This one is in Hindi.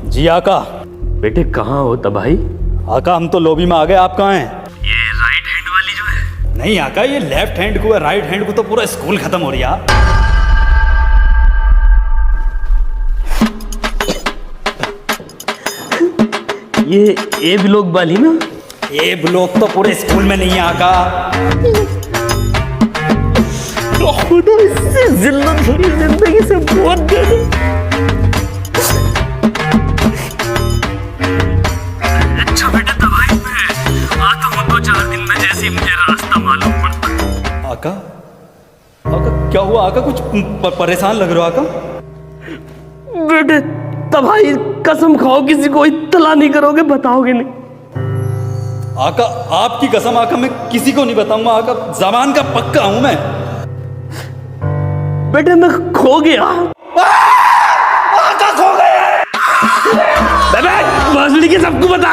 जी आका। बेटे कहाँ हो तबाही? आका हम तो लॉबी में आ गए, आप कहाँ हैं? ये राइट हैंड वाली जो है। नहीं आका, ये लेफ्ट हैंड को है, राइट हैंड को तो पूरा स्कूल खत्म हो रहा। ये ए ब्लॉक वाली ना? ये ब्लॉक तो पूरे स्कूल में नहीं है आका। खुदा इससे जिल्लत भरी जिंदगी से बहुत डरे। अच्छा बेटा तबाही में आता हूँ 2-4 दिन में, जैसे मुझे रास्ता मालूम पड़ता। आका, आका क्या हुआ आका? कुछ परेशान लग रहे हो आका? बेटे तबाही कसम खाओ किसी को इत्तला नहीं करोगे, बताओगे नहीं? आका आपकी कसम आका, मैं किसी को नहीं बताऊंगा आका, जबान का पक्का हूं मैं। बेटे मैं खो गया। आका खो गया। बेटे भोसड़ी के सबको बता।